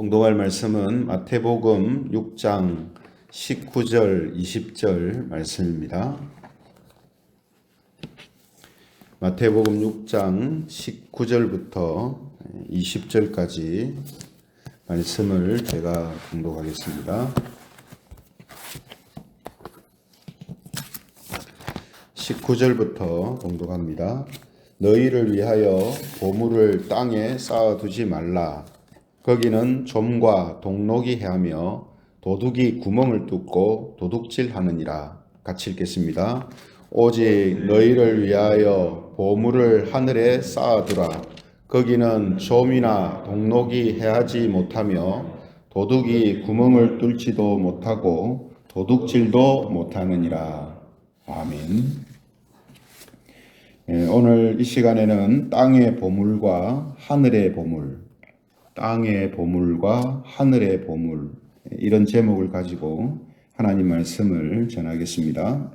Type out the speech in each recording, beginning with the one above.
봉독할 말씀은 마태복음 6장 19절, 20절 말씀입니다. 마태복음 6장 19절부터 20절까지 말씀을 제가 봉독하겠습니다. 19절부터 봉독합니다. 너희를 위하여 보물을 땅에 쌓아두지 말라. 거기는 좀과 동록이 해하며 도둑이 구멍을 뚫고 도둑질하느니라. 같이 읽겠습니다. 오직 너희를 위하여 보물을 하늘에 쌓아두라. 거기는 좀이나 동록이 해하지 못하며 도둑이 구멍을 뚫지도 못하고 도둑질도 못하느니라. 아멘. 오늘 이 시간에는 땅의 보물과 하늘의 보물, 땅의 보물과 하늘의 보물, 이런 제목을 가지고 하나님 말씀을 전하겠습니다.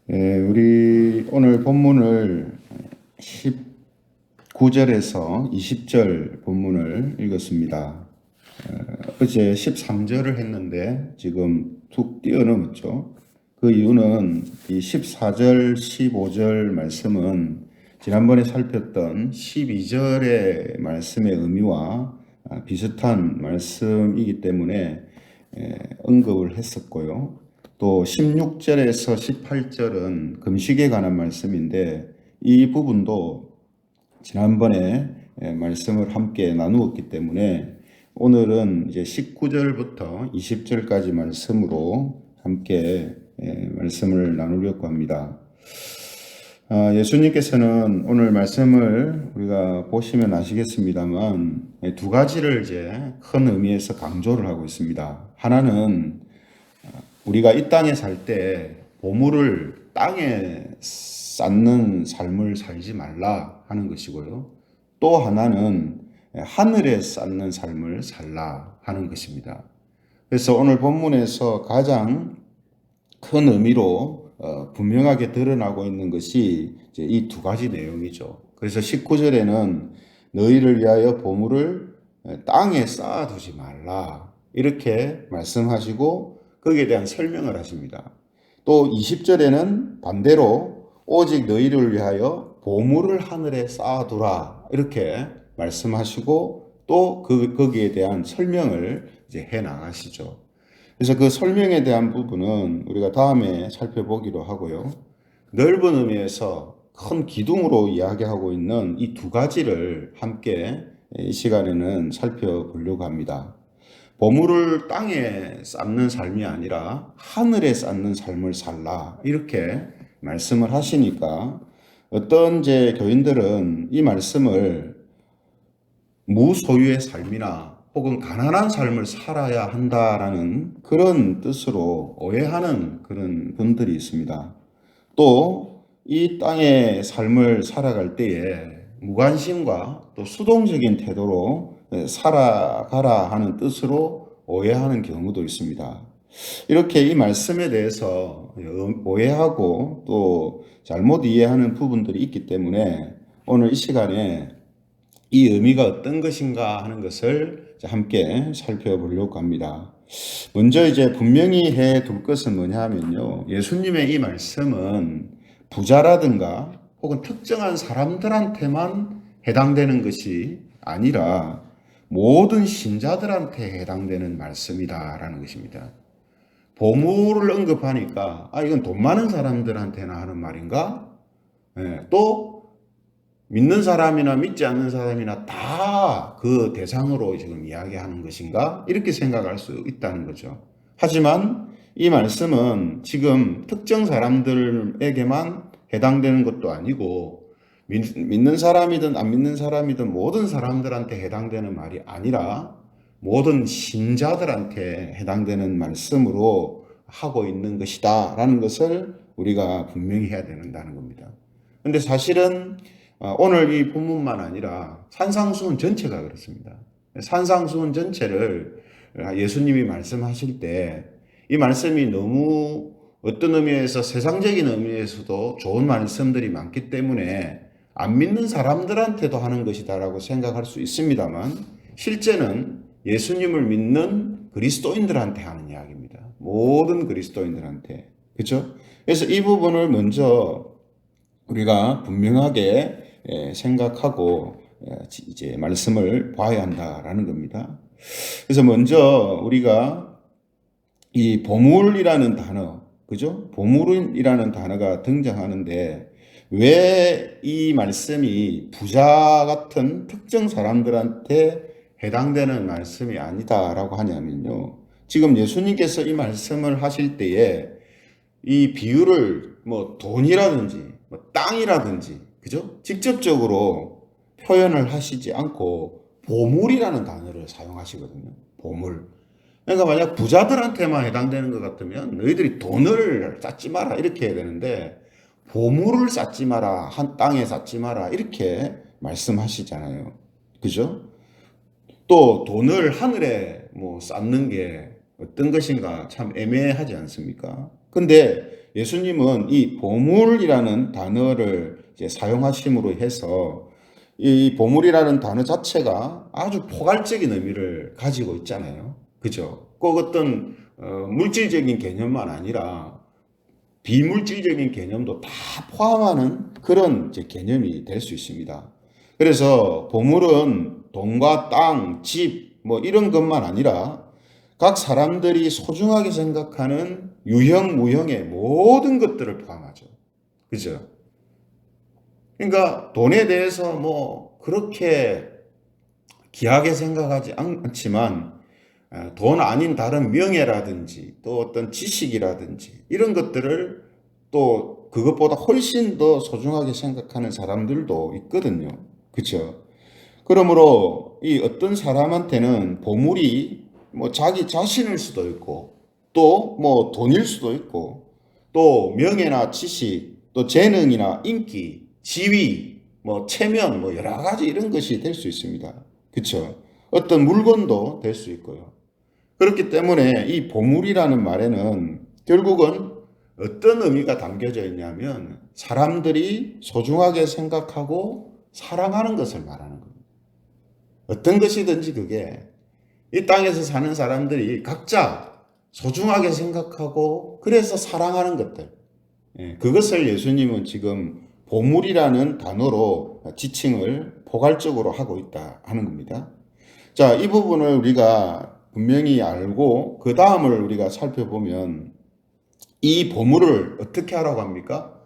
우리 오늘 본문을 19절에서 20절 본문을 읽었습니다. 어제 13절을 했는데 지금 툭 뛰어넘었죠. 그 이유는 이 14절, 15절 말씀은 지난번에 살폈던 12절의 말씀의 의미와 비슷한 말씀이기 때문에 언급을 했었고요. 또 16절에서 18절은 금식에 관한 말씀인데 이 부분도 지난번에 말씀을 함께 나누었기 때문에 오늘은 이제 19절부터 20절까지 말씀으로 함께 말씀을 나누려고 합니다. 예수님께서는 오늘 말씀을 우리가 보시면 아시겠습니다만 두 가지를 이제 큰 의미에서 강조를 하고 있습니다. 하나는 우리가 이 땅에 살 때 보물을 땅에 쌓는 삶을 살지 말라 하는 것이고요. 또 하나는 하늘에 쌓는 삶을 살라 하는 것입니다. 그래서 오늘 본문에서 가장 큰 의미로 분명하게 드러나고 있는 것이 이 두 가지 내용이죠. 그래서 19절에는 너희를 위하여 보물을 땅에 쌓아두지 말라 이렇게 말씀하시고 거기에 대한 설명을 하십니다. 또 20절에는 반대로 오직 너희를 위하여 보물을 하늘에 쌓아두라 이렇게 말씀하시고 또 거기에 대한 설명을 이제 해 나가시죠. 그래서 그 설명에 대한 부분은 우리가 다음에 살펴보기로 하고요. 넓은 의미에서 큰 기둥으로 이야기하고 있는 이 두 가지를 함께 이 시간에는 살펴보려고 합니다. 보물을 땅에 쌓는 삶이 아니라 하늘에 쌓는 삶을 살라 이렇게 말씀을 하시니까 어떤 이제 교인들은 이 말씀을 무소유의 삶이나 혹은 가난한 삶을 살아야 한다라는 그런 뜻으로 오해하는 그런 분들이 있습니다. 또 이 땅의 삶을 살아갈 때에 무관심과 또 수동적인 태도로 살아가라 하는 뜻으로 오해하는 경우도 있습니다. 이렇게 이 말씀에 대해서 오해하고 또 잘못 이해하는 부분들이 있기 때문에 오늘 이 시간에 이 의미가 어떤 것인가 하는 것을 함께 살펴보려고 합니다. 먼저 이제 분명히 해 둘 것은 뭐냐 하면요. 예수님의 이 말씀은 부자라든가 혹은 특정한 사람들한테만 해당되는 것이 아니라 모든 신자들한테 해당되는 말씀이다라는 것입니다. 보물을 언급하니까 이건 돈 많은 사람들한테나 하는 말인가? 또 믿는 사람이나 믿지 않는 사람이나 다 그 대상으로 지금 이야기하는 것인가? 이렇게 생각할 수 있다는 거죠. 하지만 이 말씀은 지금 특정 사람들에게만 해당되는 것도 아니고 믿는 사람이든 안 믿는 사람이든 모든 사람들한테 해당되는 말이 아니라 모든 신자들한테 해당되는 말씀으로 하고 있는 것이다 라는 것을 우리가 분명히 해야 된다는 겁니다. 그런데 사실은 오늘 이 본문만 아니라 산상수훈 전체가 그렇습니다. 산상수훈 전체를 예수님이 말씀하실 때 이 말씀이 너무 어떤 의미에서 세상적인 의미에서도 좋은 말씀들이 많기 때문에 안 믿는 사람들한테도 하는 것이다라고 생각할 수 있습니다만 실제는 예수님을 믿는 그리스도인들한테 하는 이야기입니다. 모든 그리스도인들한테. 그렇죠? 그래서 이 부분을 먼저 우리가 분명하게 생각하고 이제 말씀을 봐야 한다라는 겁니다. 그래서 먼저 우리가 이 보물이라는 단어, 그죠? 보물이라는 단어가 등장하는데 왜 이 말씀이 부자 같은 특정 사람들한테 해당되는 말씀이 아니다라고 하냐면요. 지금 예수님께서 이 말씀을 하실 때에 이 비유를 뭐 돈이라든지 뭐 땅이라든지 그죠? 직접적으로 표현을 하시지 않고 보물이라는 단어를 사용하시거든요. 보물. 그러니까 만약 부자들한테만 해당되는 것 같으면 너희들이 돈을 쌓지 마라 이렇게 해야 되는데 보물을 쌓지 마라, 한 땅에 쌓지 마라 이렇게 말씀하시잖아요. 그죠? 또 돈을 하늘에 뭐 쌓는 게 어떤 것인가 참 애매하지 않습니까? 근데 예수님은 이 보물이라는 단어를 이제 사용하심으로 해서 이 보물이라는 단어 자체가 아주 포괄적인 의미를 가지고 있잖아요. 그죠? 꼭 어떤 물질적인 개념만 아니라 비물질적인 개념도 다 포함하는 그런 이제 개념이 될 수 있습니다. 그래서 보물은 돈과 땅, 집, 뭐 이런 것만 아니라 각 사람들이 소중하게 생각하는 유형, 무형의 모든 것들을 포함하죠. 그죠? 그러니까 돈에 대해서 뭐 그렇게 귀하게 생각하지 않지만 돈 아닌 다른 명예라든지 또 어떤 지식이라든지 이런 것들을 또 그것보다 훨씬 더 소중하게 생각하는 사람들도 있거든요. 그렇죠? 그러므로 이 어떤 사람한테는 보물이 뭐 자기 자신일 수도 있고 또 뭐 돈일 수도 있고 또 명예나 지식 또 재능이나 인기, 지위, 뭐 체면 뭐 여러 가지 이런 것이 될 수 있습니다. 그렇죠? 어떤 물건도 될 수 있고요. 그렇기 때문에 이 보물이라는 말에는 결국은 어떤 의미가 담겨져 있냐면 사람들이 소중하게 생각하고 사랑하는 것을 말하는 겁니다. 어떤 것이든지 그게 이 땅에서 사는 사람들이 각자 소중하게 생각하고 그래서 사랑하는 것들. 그것을 예수님은 지금 보물이라는 단어로 지칭을 포괄적으로 하고 있다 하는 겁니다. 자, 이 부분을 우리가 분명히 알고 그 다음을 우리가 살펴보면 이 보물을 어떻게 하라고 합니까?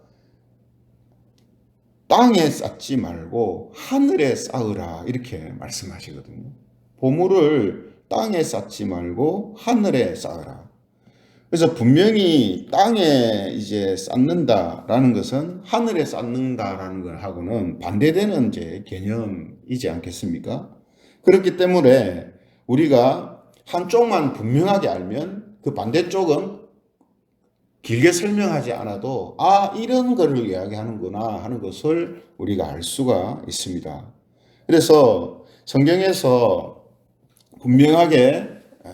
땅에 쌓지 말고 하늘에 쌓으라 이렇게 말씀하시거든요. 보물을 땅에 쌓지 말고 하늘에 쌓으라. 그래서 분명히 땅에 이제 쌓는다라는 것은 하늘에 쌓는다라는 걸 하고는 반대되는 이제 개념이지 않겠습니까? 그렇기 때문에 우리가 한쪽만 분명하게 알면 그 반대쪽은 길게 설명하지 않아도 이런 거를 이야기하는구나 하는 것을 우리가 알 수가 있습니다. 그래서 성경에서 분명하게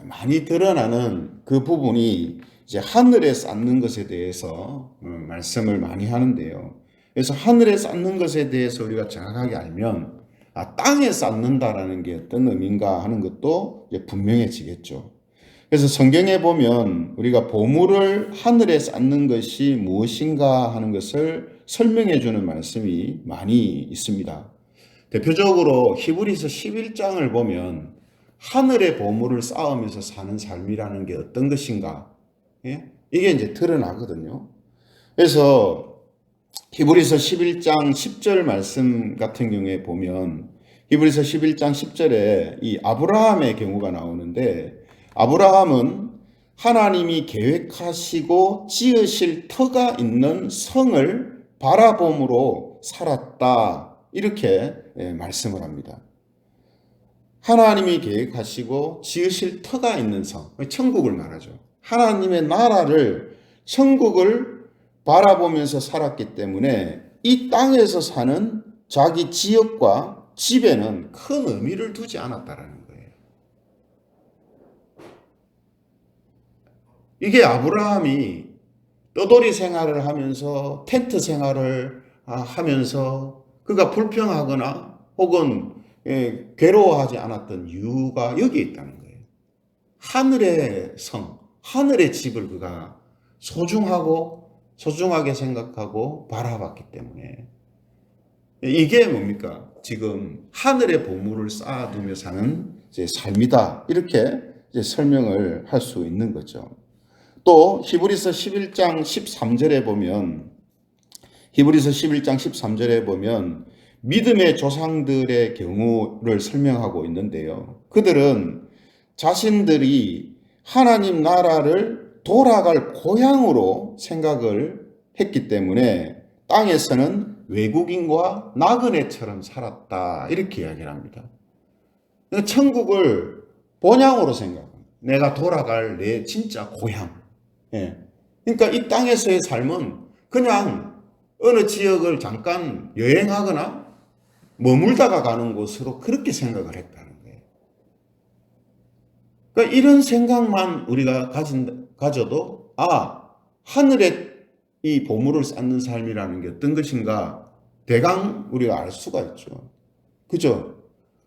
많이 드러나는 그 부분이 이제 하늘에 쌓는 것에 대해서 말씀을 많이 하는데요. 그래서 하늘에 쌓는 것에 대해서 우리가 정확하게 알면 땅에 쌓는다라는 게 어떤 의미인가 하는 것도 이제 분명해지겠죠. 그래서 성경에 보면 우리가 보물을 하늘에 쌓는 것이 무엇인가 하는 것을 설명해 주는 말씀이 많이 있습니다. 대표적으로 히브리서 11장을 보면 하늘의 보물을 쌓으면서 사는 삶이라는 게 어떤 것인가? 예? 이게 이제 드러나거든요. 그래서 히브리서 11장 10절 말씀 같은 경우에 보면 히브리서 11장 10절에 이 아브라함의 경우가 나오는데 아브라함은 하나님이 계획하시고 지으실 터가 있는 성을 바라봄으로 살았다. 이렇게 말씀을 합니다. 하나님이 계획하시고 지으실 터가 있는 성, 천국을 말하죠. 하나님의 나라를, 천국을 바라보면서 살았기 때문에 이 땅에서 사는 자기 지역과 집에는 큰 의미를 두지 않았다라는 거예요. 이게 아브라함이 떠돌이 생활을 하면서 텐트 생활을 하면서 그가 불평하거나 혹은 괴로워하지 않았던 이유가 여기에 있다는 거예요. 하늘의 성, 하늘의 집을 그가 소중하게 생각하고 바라봤기 때문에 이게 뭡니까? 지금 하늘의 보물을 쌓아두며 사는 이제 삶이다. 이렇게 이제 설명을 할 수 있는 거죠. 또 히브리서 11장 13절에 보면 히브리서 11장 13절에 보면 믿음의 조상들의 경우를 설명하고 있는데요. 그들은 자신들이 하나님 나라를 돌아갈 고향으로 생각을 했기 때문에 땅에서는 외국인과 나그네처럼 살았다. 이렇게 이야기를 합니다. 천국을 본향으로 생각합니다. 내가 돌아갈 내 진짜 고향. 예. 그러니까 이 땅에서의 삶은 그냥 어느 지역을 잠깐 여행하거나 머물다가 가는 곳으로 그렇게 생각을 했다는 거예요. 그러니까 이런 생각만 우리가 가져도 하늘에 이 보물을 쌓는 삶이라는 게 어떤 것인가 대강 우리가 알 수가 있죠. 그죠?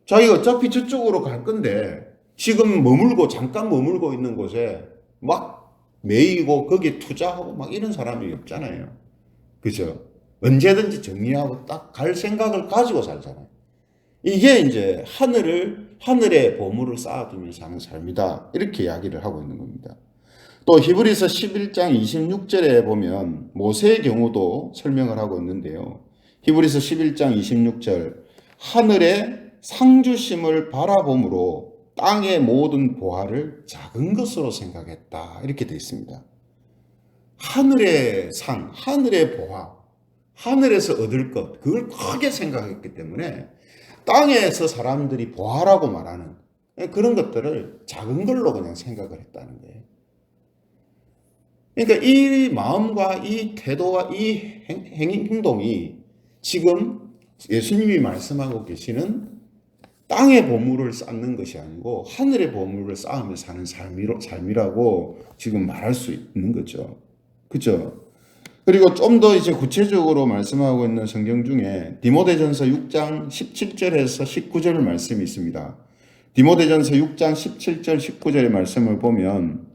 자기가 어차피 저쪽으로 갈 건데 지금 잠깐 머물고 있는 곳에 막 매이고 거기에 투자하고 막 이런 사람이 없잖아요. 그죠? 언제든지 정리하고 딱 갈 생각을 가지고 살잖아요. 이게 이제 하늘의 보물을 쌓아두며 사는 삶이다. 이렇게 이야기를 하고 있는 겁니다. 또 히브리서 11장 26절에 보면 모세의 경우도 설명을 하고 있는데요. 히브리서 11장 26절 하늘의 상주심을 바라봄으로 땅의 모든 보화를 작은 것으로 생각했다. 이렇게 되어 있습니다. 하늘의 상, 하늘의 보화, 하늘에서 얻을 것, 그걸 크게 생각했기 때문에 땅에서 사람들이 보화라고 말하는 그런 것들을 작은 걸로 그냥 생각을 했다는 거예요. 그러니까 이 마음과 이 태도와 이 행동이 지금 예수님이 말씀하고 계시는 땅의 보물을 쌓는 것이 아니고 하늘의 보물을 쌓으며 사는 삶이라고 지금 말할 수 있는 거죠. 그죠? 그리고 좀 더 이제 구체적으로 말씀하고 있는 성경 중에 디모데전서 6장 17절에서 19절 말씀이 있습니다. 디모데전서 6장 17절 19절의 말씀을 보면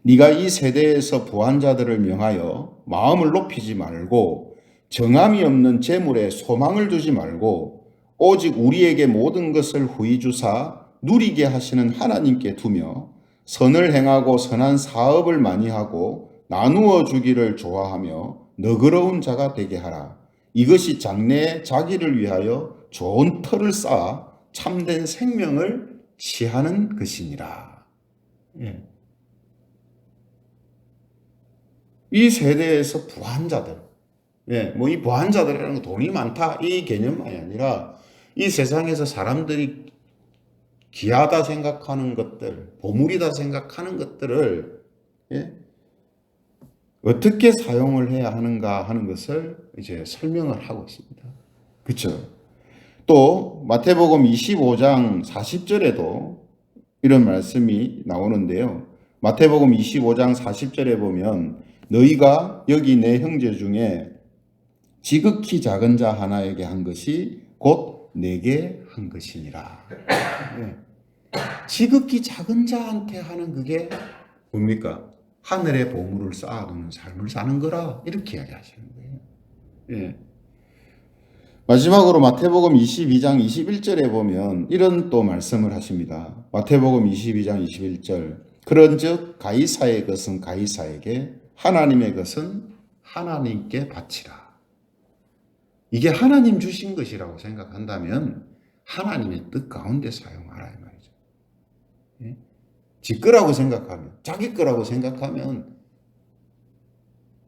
네가 이 세대에서 부한 자들을 명하여 마음을 높이지 말고 정함이 없는 재물에 소망을 두지 말고 오직 우리에게 모든 것을 후히 주사 누리게 하시는 하나님께 두며 선을 행하고 선한 사업을 많이 하고 나누어 주기를 좋아하며 너그러운 자가 되게 하라. 이것이 장래에 자기를 위하여 좋은 터를 쌓아 참된 생명을 취하는 것이니라. 예. 이 세대에서 부한 자들, 뭐 이 부한 자들이라는 건 돈이 많다 이 개념만이 아니라 이 세상에서 사람들이 귀하다 생각하는 것들, 보물이다 생각하는 것들을 어떻게 사용을 해야 하는가 하는 것을 이제 설명을 하고 있습니다. 그렇죠? 또 마태복음 25장 40절에도 이런 말씀이 나오는데요. 마태복음 25장 40절에 보면 너희가 여기 내 형제 중에 지극히 작은 자 하나에게 한 것이 곧 내게 한 것이니라. 지극히 작은 자한테 하는 그게 뭡니까? 하늘의 보물을 쌓아두는 삶을 사는 거라 이렇게 이야기하시는 거예요. 마지막으로 마태복음 22장 21절에 보면 이런 또 말씀을 하십니다. 마태복음 22장 21절 그런즉 가이사의 것은 가이사에게 하나님의 것은 하나님께 바치라. 이게 하나님 주신 것이라고 생각한다면 하나님의 뜻 가운데 사용하라 이 말이죠. 지 거라고 생각하면, 자기 거라고 생각하면,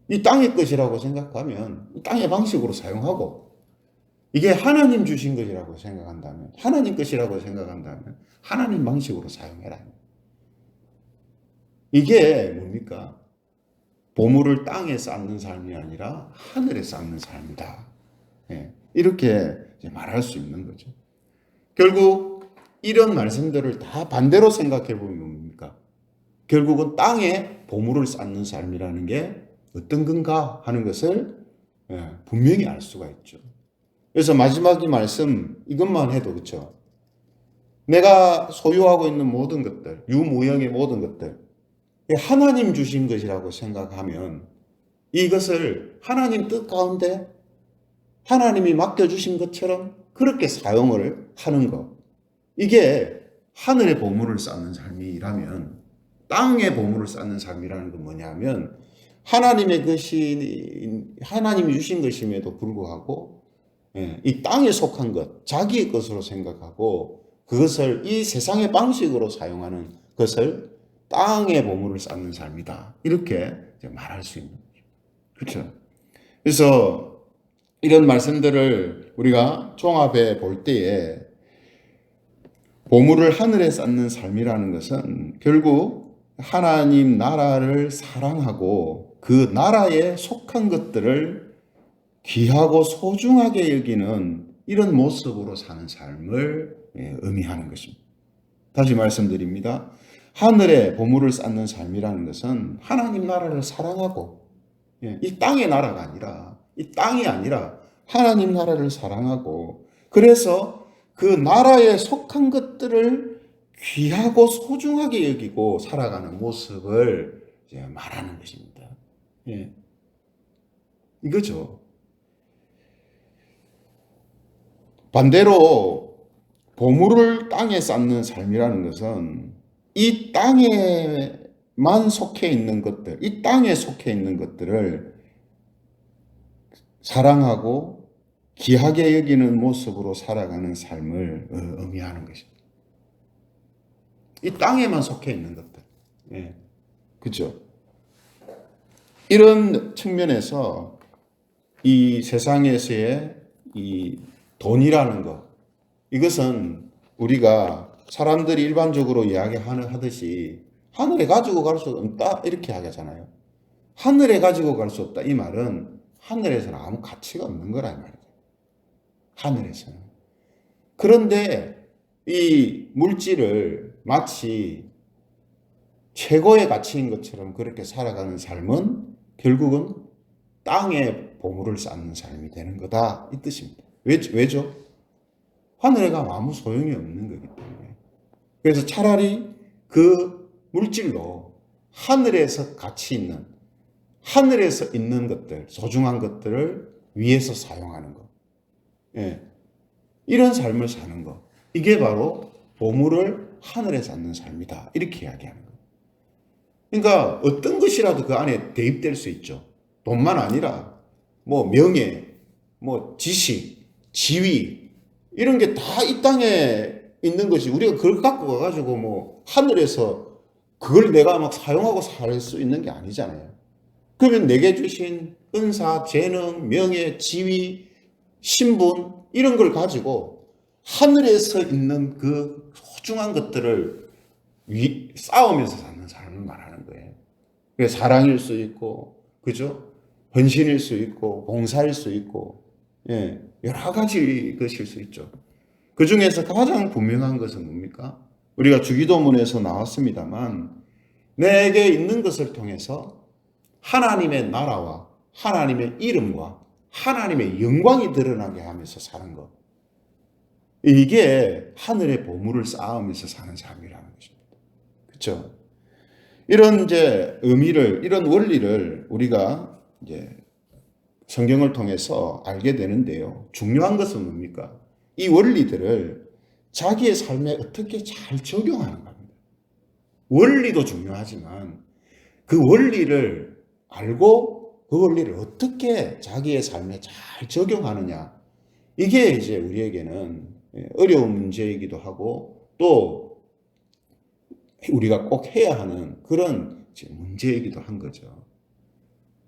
이 땅의 것이라고 생각하면 땅의 방식으로 사용하고, 이게 하나님 주신 것이라고 생각한다면, 하나님 것이라고 생각한다면 하나님 방식으로 사용해라. 이게 뭡니까? 보물을 땅에 쌓는 삶이 아니라 하늘에 쌓는 삶이다. 이렇게 말할 수 있는 거죠. 결국 이런 말씀들을 다 반대로 생각해 보면 뭡니까? 결국은 땅에 보물을 쌓는 삶이라는 게 어떤 건가 하는 것을 분명히 알 수가 있죠. 그래서 마지막 이 말씀 이것만 해도 그렇죠. 내가 소유하고 있는 모든 것들, 유무형의 모든 것들, 하나님 주신 것이라고 생각하면 이것을 하나님 뜻 가운데 하나님이 맡겨주신 것처럼 그렇게 사용을 하는 것. 이게 하늘의 보물을 쌓는 삶이라면 땅의 보물을 쌓는 삶이라는 건 뭐냐면 하나님의 것이 하나님이 주신 것임에도 불구하고 이 땅에 속한 것, 자기의 것으로 생각하고 그것을 이 세상의 방식으로 사용하는 것을 땅의 보물을 쌓는 삶이다. 이렇게 말할 수 있는 거죠. 그렇죠? 그래서 이런 말씀들을 우리가 종합해 볼 때에 보물을 하늘에 쌓는 삶이라는 것은 결국 하나님 나라를 사랑하고 그 나라에 속한 것들을 귀하고 소중하게 여기는 이런 모습으로 사는 삶을 의미하는 것입니다. 다시 말씀드립니다. 하늘에 보물을 쌓는 삶이라는 것은 하나님 나라를 사랑하고 이 땅의 나라가 아니라 이 땅이 아니라 하나님 나라를 사랑하고 그래서 그 나라에 속한 것들을 귀하고 소중하게 여기고 살아가는 모습을 이제 말하는 것입니다. 예. 이거죠. 반대로 보물을 땅에 쌓는 삶이라는 것은 이 땅에만 속해 있는 것들, 이 땅에 속해 있는 것들을 사랑하고 귀하게 여기는 모습으로 살아가는 삶을 의미하는 것입니다. 이 땅에만 속해 있는 것들. 예. 그죠? 이런 측면에서 이 세상에서의 이 돈이라는 것, 이것은 우리가 사람들이 일반적으로 이야기하듯이 하늘에 가지고 갈 수 없다 이렇게 하잖아요. 하늘에 가지고 갈 수 없다 이 말은 하늘에서는 아무 가치가 없는 거라 이 말이죠. 하늘에서는. 그런데 이 물질을 마치 최고의 가치인 것처럼 그렇게 살아가는 삶은 결국은 땅에 보물을 쌓는 삶이 되는 거다 이 뜻입니다. 왜죠? 하늘에 가면 아무 소용이 없는 거기 때문에. 그래서 차라리 그 물질로 하늘에서 가치 있는 하늘에서 있는 것들, 소중한 것들을 위해서 사용하는 것. 예. 이런 삶을 사는 것. 이게 바로 보물을 하늘에 쌓는 삶이다. 이렇게 이야기하는 거예요. 그러니까 어떤 것이라도 그 안에 대입될 수 있죠. 돈만 아니라 뭐 명예, 뭐 지식, 지위 이런 게 다 이 땅에 있는 것이 우리가 그걸 갖고 가가지고 뭐 하늘에서 그걸 내가 막 사용하고 살 수 있는 게 아니잖아요. 그러면 내게 주신 은사, 재능, 명예, 지위, 신분 이런 걸 가지고 하늘에서 있는 그 소중한 것들을 싸우면서 사는 삶을 말하는 거예요. 그래서 사랑일 수 있고, 그죠? 헌신일 수 있고, 봉사일 수 있고, 예, 여러 가지 것일 수 있죠. 그 중에서 가장 분명한 것은 뭡니까? 우리가 주기도문에서 나왔습니다만, 내게 있는 것을 통해서 하나님의 나라와 하나님의 이름과 하나님의 영광이 드러나게 하면서 사는 것. 이게 하늘의 보물을 쌓으면서 사는 삶이라는 것입니다. 그렇죠? 이런 이제 의미를, 이런 원리를 우리가 이제 성경을 통해서 알게 되는데요. 중요한 것은 뭡니까? 이 원리들을 자기의 삶에 어떻게 잘 적용하는 겁니다. 원리도 중요하지만 그 원리를 알고 그 원리를 어떻게 자기의 삶에 잘 적용하느냐. 이게 이제 우리에게는 어려운 문제이기도 하고 또 우리가 꼭 해야 하는 그런 문제이기도 한 거죠.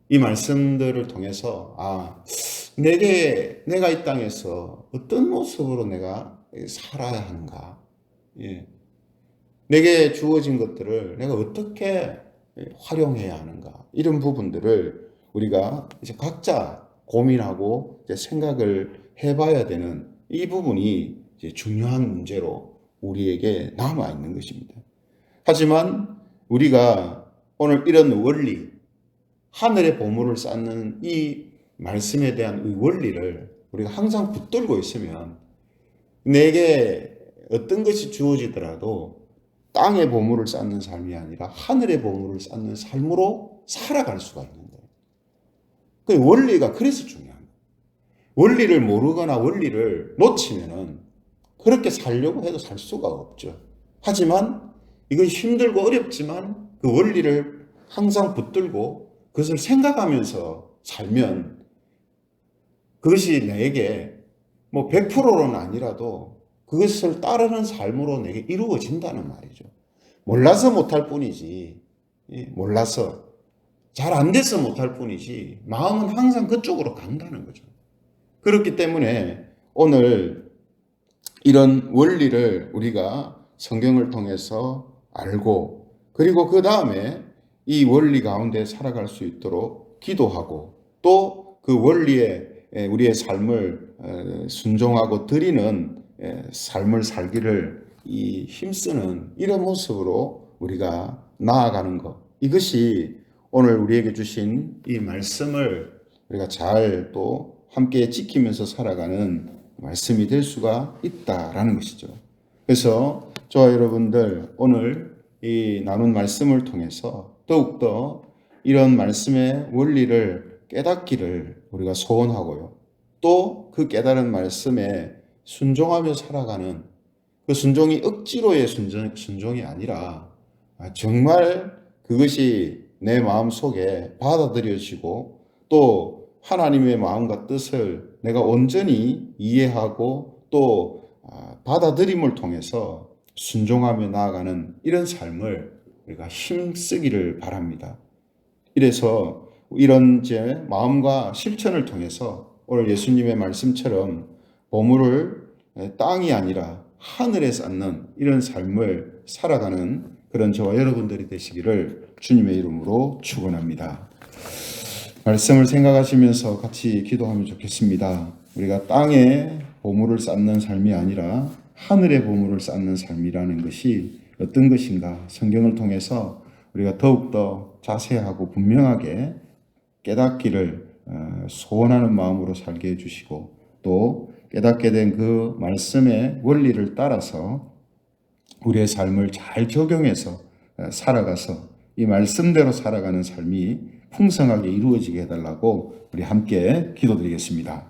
이 말씀들을 통해서 내가 이 땅에서 어떤 모습으로 내가 살아야 하는가, 내게 주어진 것들을 내가 어떻게 활용해야 하는가, 이런 부분들을 우리가 이제 각자 고민하고 이제 생각을 해봐야 되는 이 부분이 이제 중요한 문제로 우리에게 남아 있는 것입니다. 하지만 우리가 오늘 이런 원리, 하늘의 보물을 쌓는 이 말씀에 대한 이 원리를 우리가 항상 붙들고 있으면 내게 어떤 것이 주어지더라도 땅의 보물을 쌓는 삶이 아니라 하늘의 보물을 쌓는 삶으로 살아갈 수가 있는 거예요. 그 원리가 그래서 중요한 거예요. 원리를 모르거나 원리를 놓치면은 그렇게 살려고 해도 살 수가 없죠. 하지만 이건 힘들고 어렵지만 그 원리를 항상 붙들고 그것을 생각하면서 살면 그것이 내게 뭐 100%는 아니라도 그것을 따르는 삶으로 내게 이루어진다는 말이죠. 몰라서 못할 뿐이지, 몰라서 잘 안 돼서 못할 뿐이지 마음은 항상 그쪽으로 간다는 거죠. 그렇기 때문에 오늘 이런 원리를 우리가 성경을 통해서 알고 그리고 그 다음에 이 원리 가운데 살아갈 수 있도록 기도하고 또 그 원리에 우리의 삶을 순종하고 드리는 삶을 살기를 힘쓰는 이런 모습으로 우리가 나아가는 것, 이것이 오늘 우리에게 주신 이 말씀을 우리가 잘 또 함께 지키면서 살아가는 말씀이 될 수가 있다라는 것이죠. 그래서 저와 여러분들 오늘 이 나눈 말씀을 통해서 더욱더 이런 말씀의 원리를 깨닫기를 우리가 소원하고요. 또 그 깨달은 말씀에 순종하며 살아가는 그 순종이 억지로의 순종이 아니라 정말 그것이 내 마음 속에 받아들여지고 또 하나님의 마음과 뜻을 내가 온전히 이해하고 또 받아들임을 통해서 순종하며 나아가는 이런 삶을 우리가 힘쓰기를 바랍니다. 이래서 이런 제 마음과 실천을 통해서 오늘 예수님의 말씀처럼 보물을 땅이 아니라 하늘에 쌓는 이런 삶을 살아가는 그런 저와 여러분들이 되시기를 주님의 이름으로 축원합니다. 말씀을 생각하시면서 같이 기도하면 좋겠습니다. 우리가 땅에 보물을 쌓는 삶이 아니라 하늘의 보물을 쌓는 삶이라는 것이 어떤 것인가 성경을 통해서 우리가 더욱더 자세하고 분명하게 깨닫기를 소원하는 마음으로 살게 해주시고 또 깨닫게 된 그 말씀의 원리를 따라서 우리의 삶을 잘 적용해서 살아가서 이 말씀대로 살아가는 삶이 풍성하게 이루어지게 해달라고 우리 함께 기도드리겠습니다.